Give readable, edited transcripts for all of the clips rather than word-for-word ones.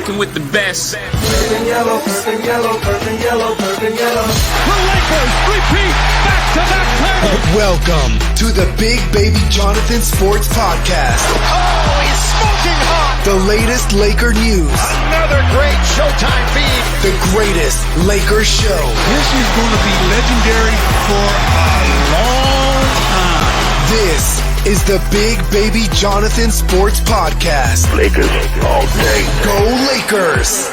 rocking with the best. Purple and yellow, purple and yellow, purple and yellow, purple and yellow. The Lakers repeat back-to-back titles. Welcome to the Big Baby Jonathan Sports Podcast. Oh, he's smoking hot. The latest Laker news. Another great Showtime feed. The greatest Lakers show. This is going to be legendary for a long time. This is the Big Baby Jonathan Sports Podcast. Lakers all day. Go Lakers!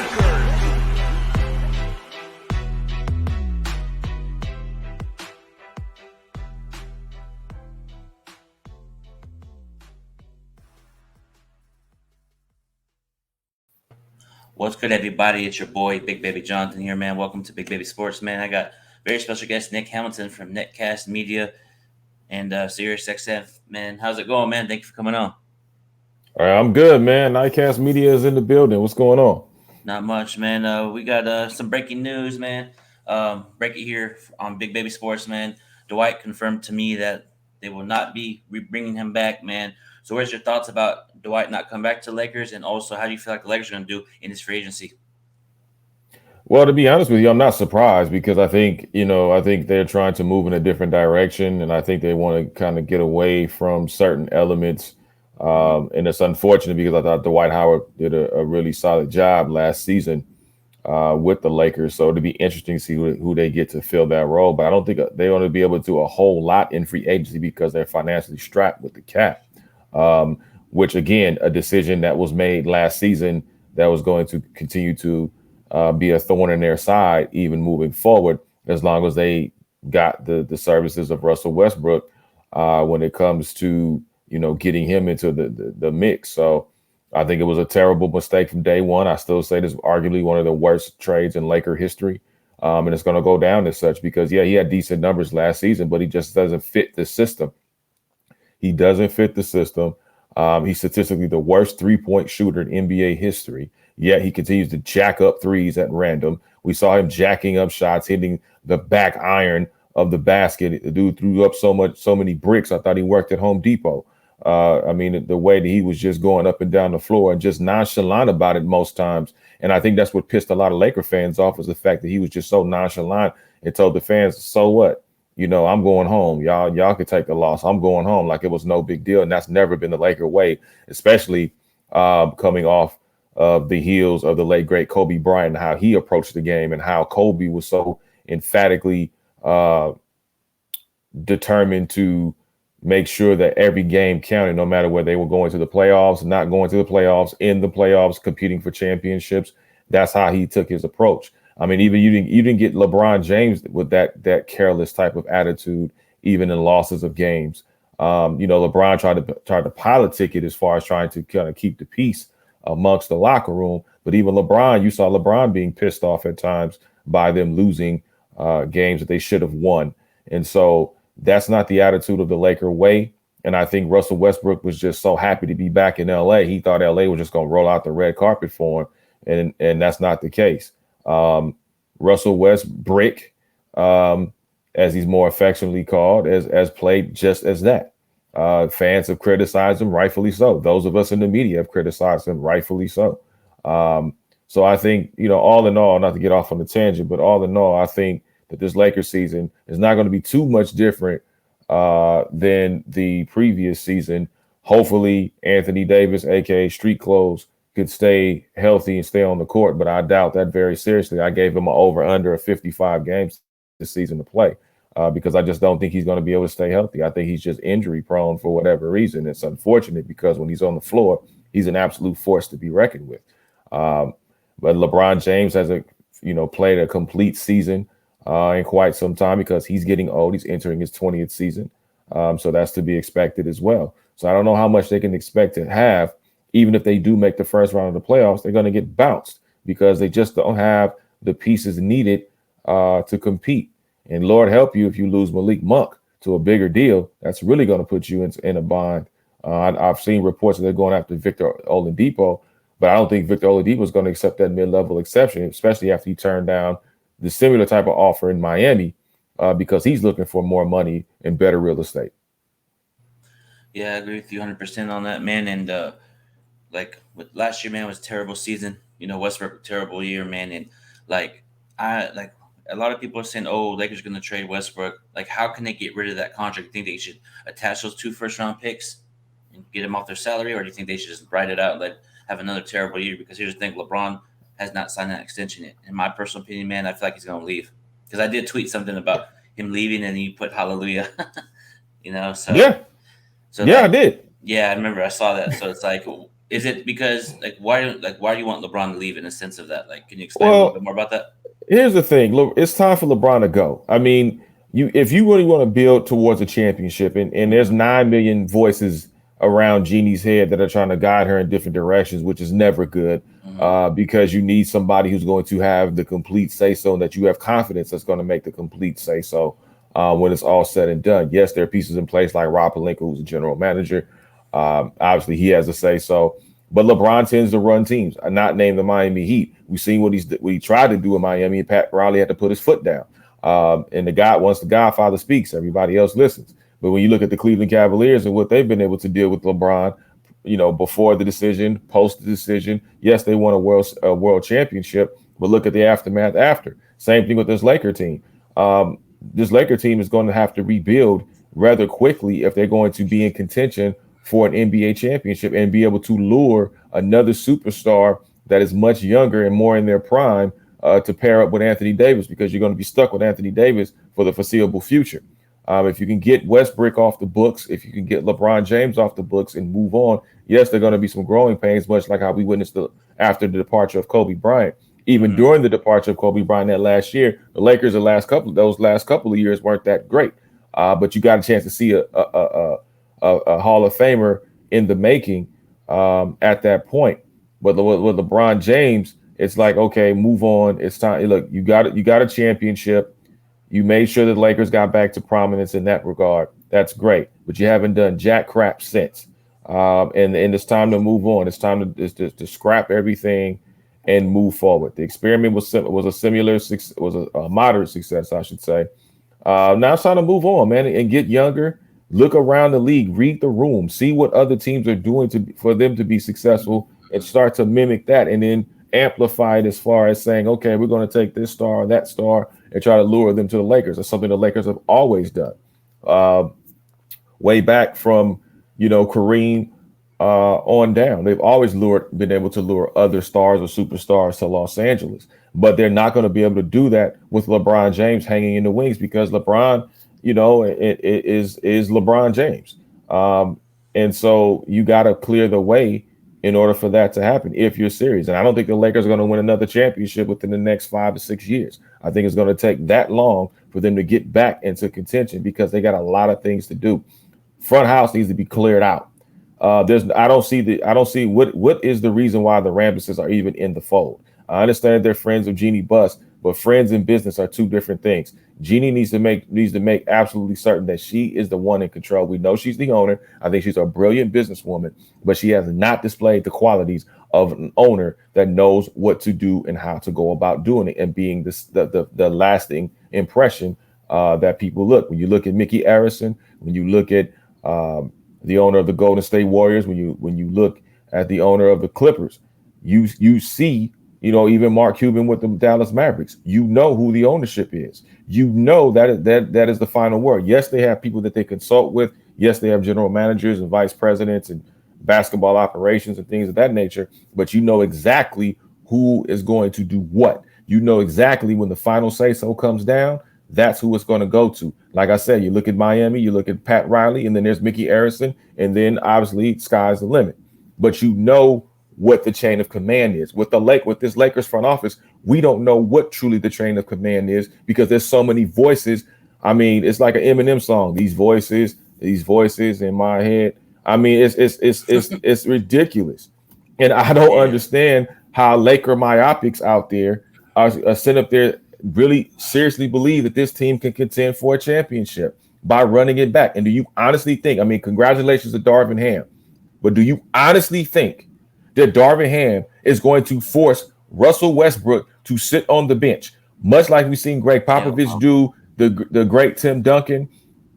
What's good, everybody? It's your boy, Big Baby Jonathan here, man. Welcome to Big Baby Sports, man. I got very special guest Nick Hamilton from Nitecast Media and SIRIUSXM, man. How's it going, man? Thank you for coming on. All right, I'm good, man. Nitecast Media is in the building. What's going on? Not much, man. We got some breaking news, man. Break it here on Big Baby Sports, man. Dwight confirmed to me that they will not be bringing him back, man. So where's your thoughts about Dwight not coming back to the Lakers? And also, how do you feel like the Lakers are going to do in his free agency? Well, to be honest with you, I'm not surprised because I think they're trying to move in a different direction. And I think they want to kind of get away from certain elements. And it's unfortunate because I thought Dwight Howard did a really solid job last season with the Lakers. So it'll be interesting to see who they get to fill that role. But I don't think they're going to be able to do a whole lot in free agency because they're financially strapped with the cap. Which, again, a decision that was made last season that was going to continue to be a thorn in their side, even moving forward, as long as they got the services of Russell Westbrook when it comes to, getting him into the mix. So I think it was a terrible mistake from day one. I still say this is arguably one of the worst trades in Laker history. And it's going to go down as such because, yeah, he had decent numbers last season, but he just doesn't fit the system. He doesn't fit the system. He's statistically the worst three-point shooter in NBA history, yet he continues to jack up threes at random. We saw him jacking up shots, hitting the back iron of the basket. The dude threw up so many bricks. I thought he worked at Home Depot. The way that he was just going up and down the floor and just nonchalant about it most times. And I think that's what pissed a lot of Laker fans off was the fact that he was just so nonchalant and told the fans, so what? I'm going home. Y'all could take the loss. I'm going home like it was no big deal. And that's never been the Laker way, especially coming off of the heels of the late, great Kobe Bryant, and how he approached the game and how Kobe was so emphatically determined to make sure that every game counted, no matter whether they were going to the playoffs, not going to the playoffs, in the playoffs, competing for championships. That's how he took his approach. I mean, even you didn't get LeBron James with that careless type of attitude, even in losses of games. LeBron tried to politic it as far as trying to kind of keep the peace amongst the locker room. But even LeBron, you saw LeBron being pissed off at times by them losing games that they should have won. And so that's not the attitude of the Laker way. And I think Russell Westbrook was just so happy to be back in L.A. He thought L.A. was just going to roll out the red carpet for him. And that's not the case. Russell Westbrook, as he's more affectionately called, as played just as that. Fans have criticized him, rightfully so. Those of us in the media have criticized him, rightfully so. So I think, all in all, not to get off on the tangent, but all in all, I think that this Lakers season is not going to be too much different than the previous season. Hopefully, Anthony Davis, a.k.a. Street Clothes, could stay healthy and stay on the court, but I doubt that very seriously. I gave him an over-under of 55 games this season to play because I just don't think he's going to be able to stay healthy. I think he's just injury-prone for whatever reason. It's unfortunate because when he's on the floor, he's an absolute force to be reckoned with. But LeBron James hasn't, played a complete season in quite some time because he's getting old. He's entering his 20th season, so that's to be expected as well. So I don't know how much they can expect to have. Even if they do make the first round of the playoffs, they're going to get bounced because they just don't have the pieces needed to compete. And Lord help you if you lose Malik Monk to a bigger deal. That's really going to put you in a bind. I've seen reports that they're going after Victor Oladipo, but I don't think Victor Oladipo is going to accept that mid-level exception, especially after he turned down the similar type of offer in Miami because he's looking for more money and better real estate. Yeah, I agree with you 100% on that, man. And with last year, man, was a terrible season. Westbrook terrible year, man, and like a lot of people are saying, "Oh, Lakers are going to trade Westbrook." Like, how can they get rid of that contract? You think they should attach those 2 first-round picks and get them off their salary, or do you think they should just ride it out and have another terrible year? Because here's the thing: LeBron has not signed that extension yet. In my personal opinion, man, I feel like he's going to leave. Because I did tweet something about him leaving, and you put hallelujah. So I did. Yeah, I remember I saw that. So it's like, is it because why do you want LeBron to leave in a sense of that? Like, can you explain a little bit more about that? Here's the thing. Look, it's time for LeBron to go. I mean, if you really want to build towards a championship, and there's 9 million voices around Jeannie's head that are trying to guide her in different directions, which is never good, because you need somebody who's going to have the complete say-so, and that you have confidence that's going to make the complete say-so when it's all said and done. Yes, there are pieces in place like Rob Pelinka, who's a general manager. Obviously, he has a say-so. But LeBron tends to run teams. I not named the Miami Heat. We've seen what he tried to do in Miami, and Pat Riley had to put his foot down. And once the Godfather speaks, everybody else listens. But when you look at the Cleveland Cavaliers and what they've been able to deal with LeBron, before the decision, post the decision, yes, they won a world championship, but look at the aftermath after. Same thing with this Laker team. This Laker team is going to have to rebuild rather quickly if they're going to be in contention for an NBA championship and be able to lure another superstar that is much younger and more in their prime to pair up with Anthony Davis, because you're going to be stuck with Anthony Davis for the foreseeable future. If you can get Westbrook off the books, if you can get LeBron James off the books and move on, yes, there are going to be some growing pains, much like how we witnessed after the departure of Kobe Bryant. Even during the departure of Kobe Bryant that last year, the Lakers those last couple of years weren't that great. But you got a chance to see a Hall of Famer in the making at that point. But with LeBron James, it's like, okay, move on. It's time. Look, you got a championship. You made sure that the Lakers got back to prominence in that regard. That's great. But you haven't done jack crap since. And it's time to move on. It's time to scrap everything and move forward. The experiment was a moderate success, I should say. Now it's time to move on, man, and get younger. Look around the league, read the room, see what other teams are doing for them to be successful, and start to mimic that, and then amplify it as far as saying, okay, we're going to take this star or that star and try to lure them to the Lakers. That's something the Lakers have always done. Way back from, Kareem on down, they've always been able to lure other stars or superstars to Los Angeles. But they're not going to be able to do that with LeBron James hanging in the wings, because LeBron, it is LeBron James. And so you got to clear the way in order for that to happen if you're serious. And I don't think the Lakers are going to win another championship within the next 5 to 6 years. I think it's going to take that long for them to get back into contention, because they got a lot of things to do. Front house needs to be cleared out. I don't see what is the reason why the Ramesses are even in the fold. I understand they're friends of Jeannie Buss, but friends and business are two different things. Jeannie needs to make absolutely certain that she is the one in control. We know she's the owner. I think she's a brilliant businesswoman, but she has not displayed the qualities of an owner that knows what to do and how to go about doing it, and being the lasting impression that people look. When you look at Mickey Arison, when you look at the owner of the Golden State Warriors, when you look at the owner of the Clippers, you see, even Mark Cuban with the Dallas Mavericks, who the ownership is. That is the final word. Yes, they have people that they consult with. Yes, they have general managers and vice presidents and basketball operations and things of that nature. But exactly who is going to do what. Exactly when the final say-so comes down, that's who it's going to go to. Like I said, you look at Miami, you look at Pat Riley, and then there's Mickey Arison, and then obviously sky's the limit. But what the chain of command is. With this Lakers front office, we don't know what truly the chain of command is, because there's so many voices. I mean, it's like an Eminem song. These voices in my head. I mean, it's ridiculous. And I don't understand how Laker myopics out there are sent up there really seriously believe that this team can contend for a championship by running it back. And do you honestly think, I mean, congratulations to Darvin Ham, but do you honestly think that Darvin Ham is going to force Russell Westbrook to sit on the bench, much like we've seen Greg Popovich do the great Tim Duncan,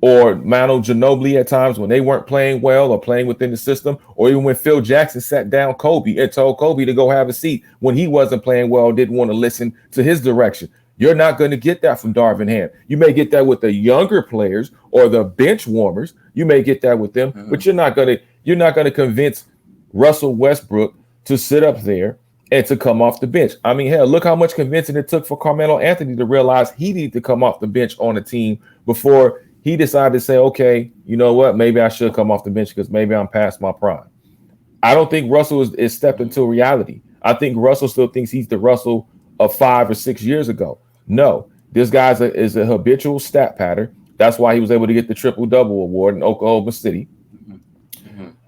or Manu Ginobili at times when they weren't playing well or playing within the system, or even when Phil Jackson sat down Kobe and told Kobe to go have a seat when he wasn't playing well, didn't want to listen to his direction. You're not going to get that from Darvin Ham. You may get that with the younger players or the bench warmers. You may get that with them, but you're not going to convince Russell Westbrook to sit up there and to come off the bench. I mean, hell, look how much convincing it took for Carmelo Anthony to realize he needed to come off the bench on a team before he decided to say, okay, you know what? Maybe I should come off the bench because maybe I'm past my prime. I don't think Russell is stepped into reality. I think Russell still thinks he's the Russell of 5 or 6 years ago. No, this guy is a habitual stat pattern. That's why he was able to get the triple-double award in Oklahoma City.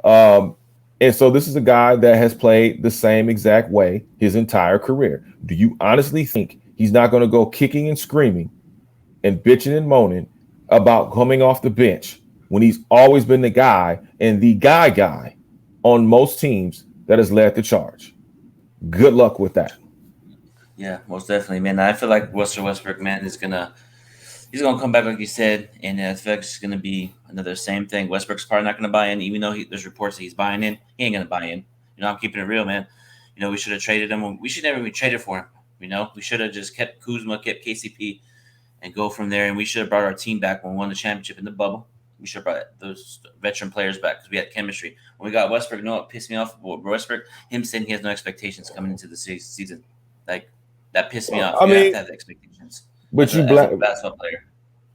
And so this is a guy that has played the same exact way his entire career. Do you honestly think he's not going to go kicking and screaming and bitching and moaning about coming off the bench when he's always been the guy and the guy on most teams that has led the charge? Good luck with that. Yeah, most definitely, man. I feel like Russell Westbrook, man, he's gonna come back like you said, and I feel like it's gonna be another same thing. Westbrook's probably not gonna buy in, even though there's reports that he's buying in. He ain't gonna buy in. You know, I'm keeping it real, man. You know, we should have traded him. We should never even traded for him. You know, we should have just kept Kuzma, kept KCP, and go from there. And we should have brought our team back when we won the championship in the bubble. We should have brought those veteran players back because we had chemistry. When we got Westbrook, you know what pissed me off? Westbrook, him saying he has no expectations coming into the season. Like, that pissed me off. You have to have expectations. But as a basketball player.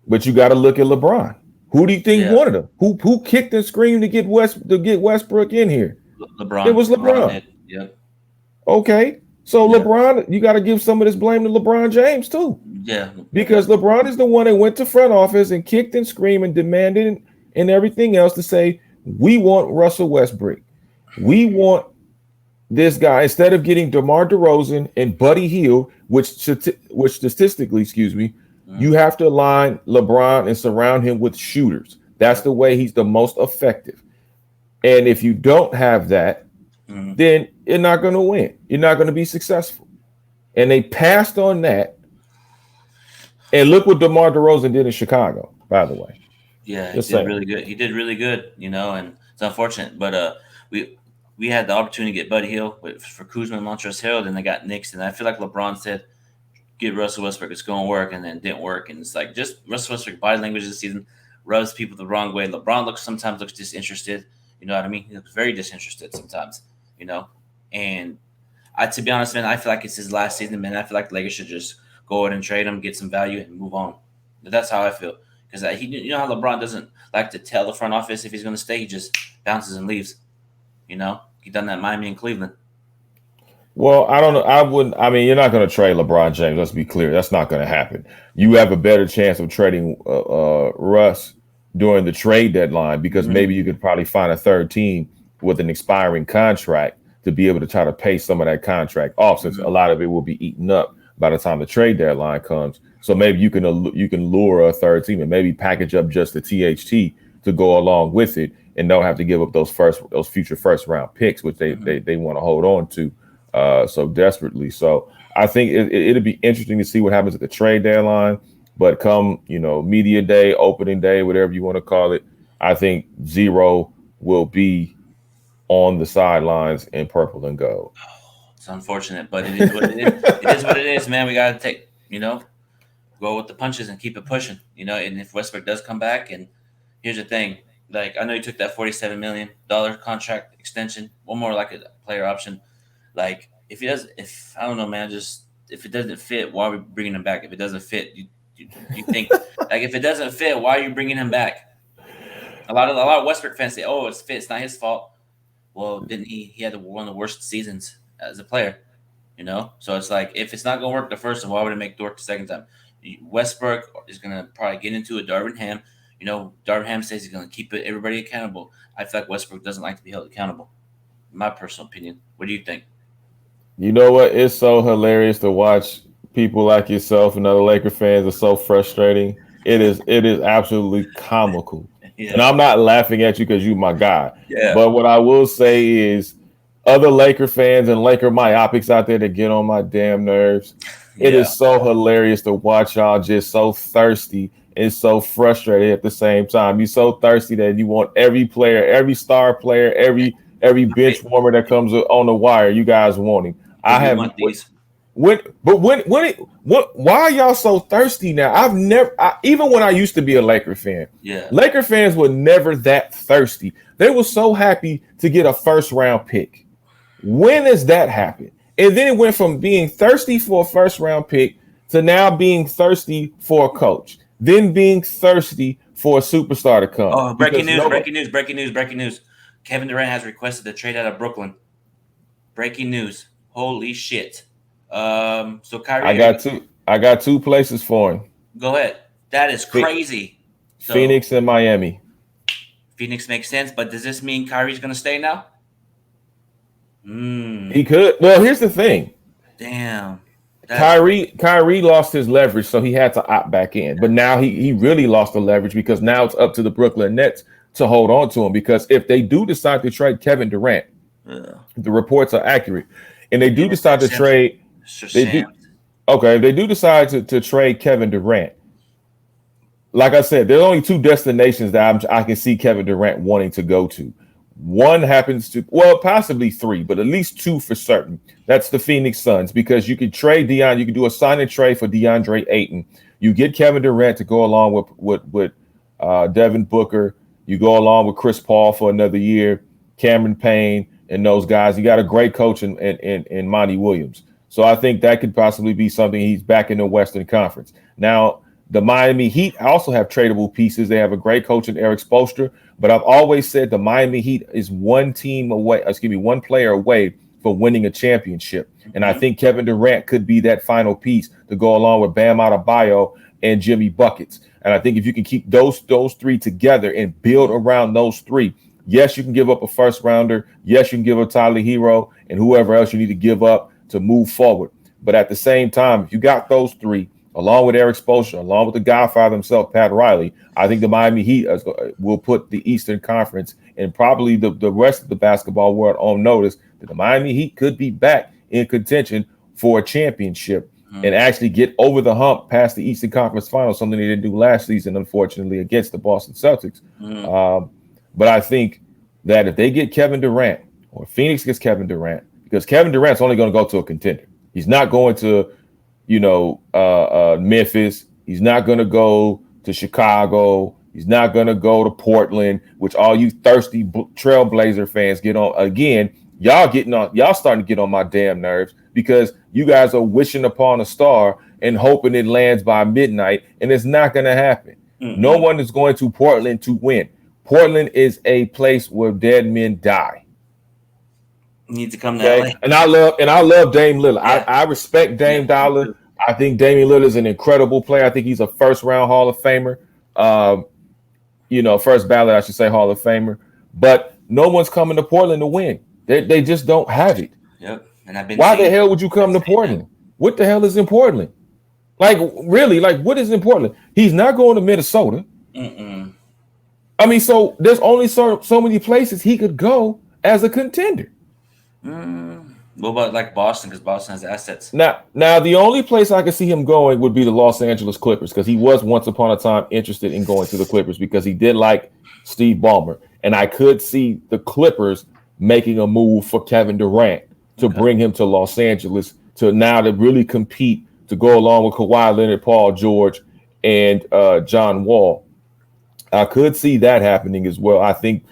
But you got to look at LeBron. Who do you think wanted him? Who kicked and screamed to get Westbrook in here? LeBron. It was LeBron. Yep. Okay. So LeBron, you got to give some of this blame to LeBron James too. Yeah. Because LeBron is the one that went to front office and kicked and screamed and demanded and everything else to say, we want Russell Westbrook. We want this guy, instead of getting DeMar DeRozan and Buddy Hield, which statistically, you have to align LeBron and surround him with shooters. That's the way he's the most effective. And if you don't have that, then you're not going to win. You're not going to be successful. And they passed on that. And look what DeMar DeRozan did in Chicago, by the way. Yeah, he did really good. He did really good, you know, and it's unfortunate. But we had the opportunity to get Buddy Hield for Kuzma and Montrezl Harrell, and they got Knicks. And I feel like LeBron said, get Russell Westbrook, it's going to work, and then it didn't work. And it's like just Russell Westbrook body language this season rubs people the wrong way. LeBron sometimes looks disinterested. You know what I mean? He looks very disinterested sometimes, you know. And to be honest, man, I feel like it's his last season, man. I feel like the Lakers should just go ahead and trade him, get some value, and move on. But that's how I feel. Because you know how LeBron doesn't like to tell the front office if he's going to stay. He just bounces and leaves. You know? He done that in Miami and Cleveland. Well, I don't know. I mean, you're not going to trade LeBron James. Let's be clear. That's not going to happen. You have a better chance of trading Russ during the trade deadline because maybe you could probably find a third team with an expiring contract to be able to try to pay some of that contract off, since a lot of it will be eaten up by the time the trade deadline comes. So maybe you can lure a third team and maybe package up just the THT to go along with it, and don't have to give up those future first round picks, which they want to hold on to so desperately. So I think it'll be interesting to see what happens at the trade deadline. But come, media day, opening day, whatever you want to call it, I think Zero will be on the sidelines in purple and gold. It's unfortunate, but it is what it is. It is what it is, man. We got to go with the punches and keep it pushing, and if Westbrook does come back, and here's the thing, like, I know you took that $47 million contract extension, one more like a player option. Like, if I don't know, man, just if it doesn't fit, why are we bringing him back? If it doesn't fit, you think like if it doesn't fit, why are you bringing him back? A lot of Westbrook fans say, "Oh, it's fit. It's not his fault." Well, didn't he had one of the worst seasons as a player, So it's like, if it's not gonna work the first time, why would it make it work the second time? Westbrook is gonna probably get into a Darvin Ham. Darvin Ham says he's gonna keep everybody accountable. I feel like Westbrook doesn't like to be held accountable. In my personal opinion. What do you think? You know what? It's so hilarious to watch people like yourself and other Laker fans. Are so frustrating. It is absolutely comical. Yeah. And I'm not laughing at you because you're my guy. Yeah. But what I will say is, other Laker fans and Laker myopics out there that get on my damn nerves. It is so hilarious to watch y'all just so thirsty and so frustrated at the same time. You're so thirsty that you want every player, every star player, every bench warmer that comes on the wire. You guys want him. I We have want these. why are y'all so thirsty now? I've never, even when I used to be a Laker fan, Yeah. Laker fans were never that thirsty. They were so happy to get a first round pick. When has that happened? And then it went from being thirsty for a first round pick to now being thirsty for a coach, then being thirsty for a superstar to come. Oh, breaking news. Kevin Durant has requested a trade out of Brooklyn. Breaking news. Holy shit. So Kyrie, I got two places for him. go ahead. That is crazy. So, Phoenix and Miami. Phoenix makes sense, but does this mean Kyrie's going to stay now? He could. Well, here's the thing. Damn. Kyrie lost his leverage, so he had to opt back in. But now he really lost the leverage because now it's up to the Brooklyn Nets to hold on to him. Because if they do decide to trade Kevin Durant, the reports are accurate, and they do decide to trade, if they do decide to trade Kevin Durant, like I said, there's only two destinations that I can see Kevin Durant wanting to go to. One happens to, well, possibly three, but at least two for certain. That's the Phoenix Suns, because you could trade Deion. You could do a sign and trade for DeAndre Ayton. You get Kevin Durant to go along with Devin Booker. You go along with Chris Paul for another year, Cameron Payne, and those guys. You got a great coach in Monty Williams. So I think that could possibly be something. He's back in the Western Conference. Now, the Miami Heat also have tradable pieces. They have a great coach in Eric Spoelstra, but I've always said the Miami Heat is one player away from winning a championship. And I think Kevin Durant could be that final piece to go along with Bam Adebayo and Jimmy Buckets. And I think if you can keep those three together and build around those three, yes, you can give up a first rounder. Yes, you can give up Tyler Hero and whoever else you need to give up to move forward. But at the same time, if you got those three, along with Eric Spoelstra, along with the Godfather himself, Pat Riley, I think the Miami Heat will put the Eastern Conference and probably the rest of the basketball world on notice that the Miami Heat could be back in contention for a championship and actually get over the hump past the Eastern Conference Finals, something they didn't do last season, unfortunately, against the Boston Celtics. But I think that if they get Kevin Durant, or Phoenix gets Kevin Durant, because Kevin Durant's only going to go to a contender. He's not going to Memphis. He's not going to go to Chicago. He's not going to go to Portland, which all you thirsty Trailblazer fans get on. Again, y'all starting to get on my damn nerves because you guys are wishing upon a star and hoping it lands by midnight, and it's not going to happen. No one is going to Portland to win. Portland is a place where dead men die. Need to come to LA. And I love Dame Lillard. Yeah. I respect Dame Dollar. I think Damian Lillard is an incredible player. I think he's a first-round Hall of Famer. First ballot, I should say, Hall of Famer. But no one's coming to Portland to win. They just don't have it. Yep. And I've been. Why the hell would you come to Portland? What the hell is in Portland? Like, really? Like, what is in Portland? He's not going to Minnesota. I mean, so there's only so many places he could go as a contender. What about like Boston? Because Boston has assets. Now, the only place I could see him going would be the Los Angeles Clippers, because he was once upon a time interested in going to the Clippers because he did like Steve Ballmer, and I could see the Clippers making a move for Kevin Durant to bring him to Los Angeles to really compete to go along with Kawhi Leonard, Paul George, and John Wall. I could see that happening as well. I think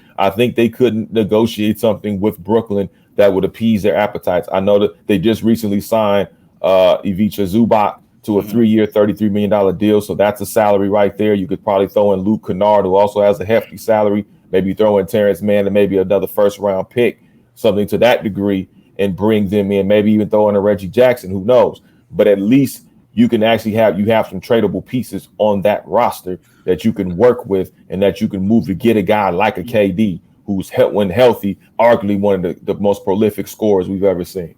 they could negotiate something with Brooklyn that would appease their appetites. I know that they just recently signed Ivica Zubac to a 3-year, $33 million deal. So that's a salary right there. You could probably throw in Luke Kennard, who also has a hefty salary. Maybe throw in Terrence Mann and maybe another first-round pick, something to that degree, and bring them in. Maybe even throw in a Reggie Jackson, who knows. But at least you can actually have some tradable pieces on that roster that you can work with and that you can move to get a guy like a KD, who's, when healthy, arguably one of the most prolific scorers we've ever seen.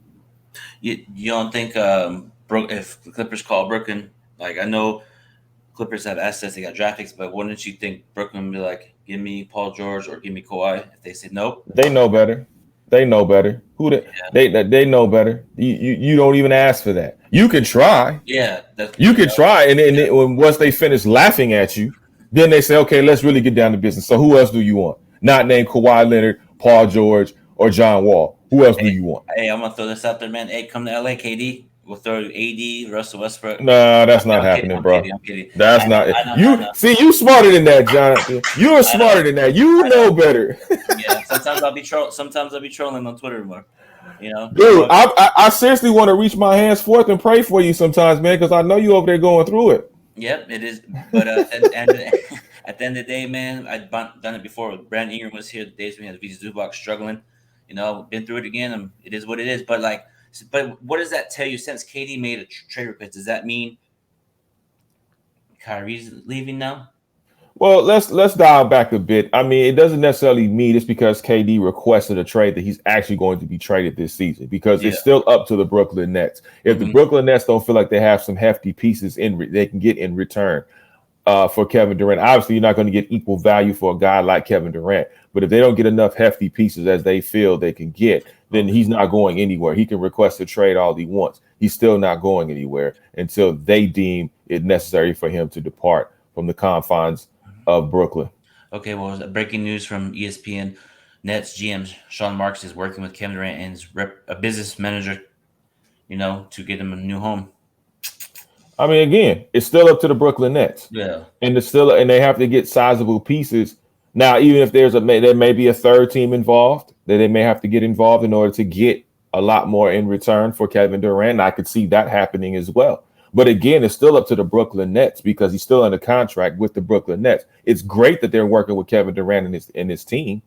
You don't think if the Clippers call Brooklyn, like I know Clippers have assets, they got draft picks, but wouldn't you think Brooklyn would be like, give me Paul George or give me Kawhi if they say no? They know better. They know better. They know better. You don't even ask for that. You can try. Yeah, You can try, and then when once they finish laughing at you, then they say, okay, let's really get down to business. So who else do you want? Not named Kawhi Leonard, Paul George, or John Wall. Who else do you want? Hey, I'm gonna throw this out there, man. Hey, come to LA, KD. We'll throw AD, Russell Westbrook. Nah, that's not happening, bro. I'm kidding. That's not it. I know. See, you smarter than that, Jonathan. You are smarter than that. You know better. Yeah, sometimes I'll be trolling on Twitter more. You know, dude. I seriously want to reach my hands forth and pray for you sometimes, man, because I know you over there going through it. Yep, it is. But at the end of the day, man, I've done it before. Brandon Ingram was here the days we had VJ Zubac struggling. You know, been through it again. It is what it is. But what does that tell you? Since KD made a trade request, does that mean Kyrie's leaving now? Well, let's dial back a bit. I mean, it doesn't necessarily mean it's because KD requested a trade that he's actually going to be traded this season, because it's still up to the Brooklyn Nets. If the Brooklyn Nets don't feel like they have some hefty pieces they can get in return for Kevin Durant, obviously you're not going to get equal value for a guy like Kevin Durant. But if they don't get enough hefty pieces as they feel they can get, then he's not going anywhere. He can request a trade all he wants. He's still not going anywhere until they deem it necessary for him to depart from the confines of Brooklyn. Okay, well, breaking news from ESPN: Nets GM Sean Marks is working with Kevin Durant and his a business manager, to get him a new home. I mean, again, it's still up to the Brooklyn Nets. Yeah, and they have to get sizable pieces. Now, even if there may be a third team involved, that they may have to get involved in order to get a lot more in return for Kevin Durant. I could see that happening as well. But again, it's still up to the Brooklyn Nets because he's still under contract with the Brooklyn Nets. It's great that they're working with Kevin Durant and his team,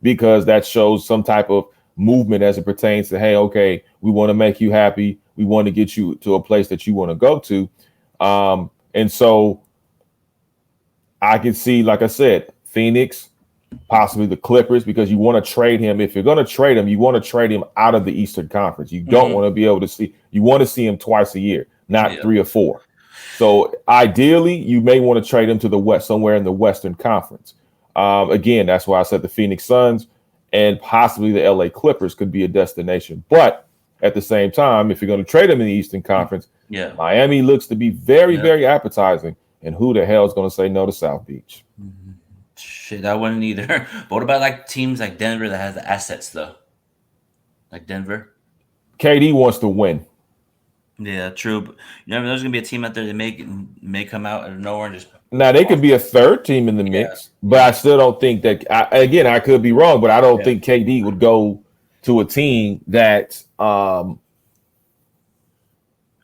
because that shows some type of movement as it pertains to, hey, okay, we want to make you happy. We want to get you to a place that you want to go to. And so I can see, like I said, Phoenix, possibly the Clippers, because you want to trade him. If you're going to trade him, you want to trade him out of the Eastern Conference. You don't want to be able to see. You want to see him twice a year, not 3 or 4. So ideally, you may want to trade him to the West, somewhere in the Western Conference. Again, that's why I said the Phoenix Suns and possibly the LA Clippers could be a destination. But at the same time, if you're going to trade him in the Eastern Conference, Miami looks to be very, very appetizing. And who the hell is going to say no to South Beach? Shit, I wouldn't either. But what about teams like Denver that has the assets though? Like Denver? KD wants to win. Yeah, true. But there's gonna be a team out there that may come out of nowhere and just. Now they could be a third team in the mix, but I still don't think that. I could be wrong, but I don't think KD would go to a team that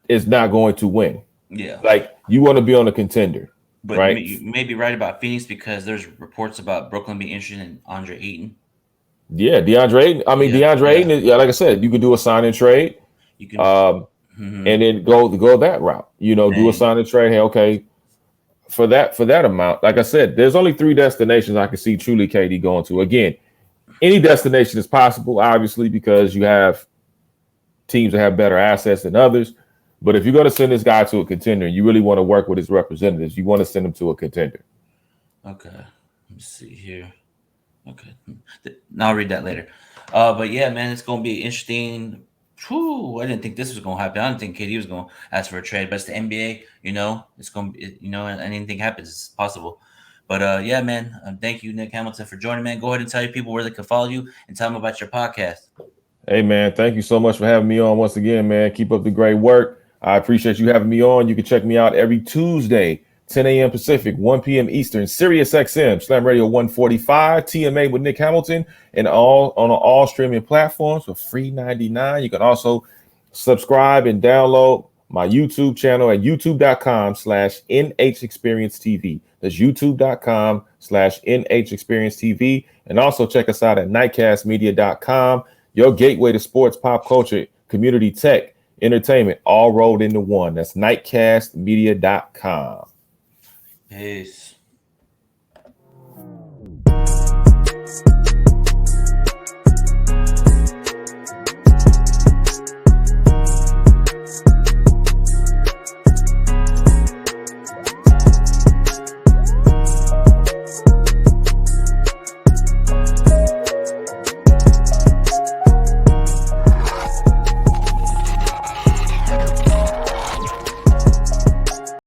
is not going to win. Yeah, like you want to be on a contender. But right? You may be right about Phoenix because there's reports about Brooklyn being interested in Andre Ayton. Yeah, DeAndre Ayton. I mean, DeAndre Ayton is, like I said, you could do a sign and trade. You can, and then go that route. Do a sign and trade. Hey, okay, for that amount. Like I said, there's only 3 destinations I can see truly KD going to. Again, any destination is possible, obviously, because you have teams that have better assets than others. But if you're going to send this guy to a contender, and you really want to work with his representatives, you want to send him to a contender. Okay. Let me see here. Okay. I'll read that later. But yeah, man, it's going to be interesting. Whew, I didn't think this was going to happen. I didn't think KD was going to ask for a trade, but it's the NBA, it's going to be, and anything happens, it's possible. But yeah, man, thank you, Nick Hamilton, for joining, man. Go ahead and tell your people where they can follow you and tell them about your podcast. Hey, man, thank you so much for having me on once again, man. Keep up the great work. I appreciate you having me on. You can check me out every Tuesday, 10 a.m. Pacific, 1 p.m. Eastern, SiriusXM, Slam Radio 145, TMA with Nick Hamilton, and on all streaming platforms for free $99. You can also subscribe and download my YouTube channel at youtube.com/NHExperienceTV. That's youtube.com/NHExperienceTV. And also check us out at nitecastmedia.com, your gateway to sports, pop culture, community tech, entertainment, all rolled into one. That's nitecastmedia.com. Peace.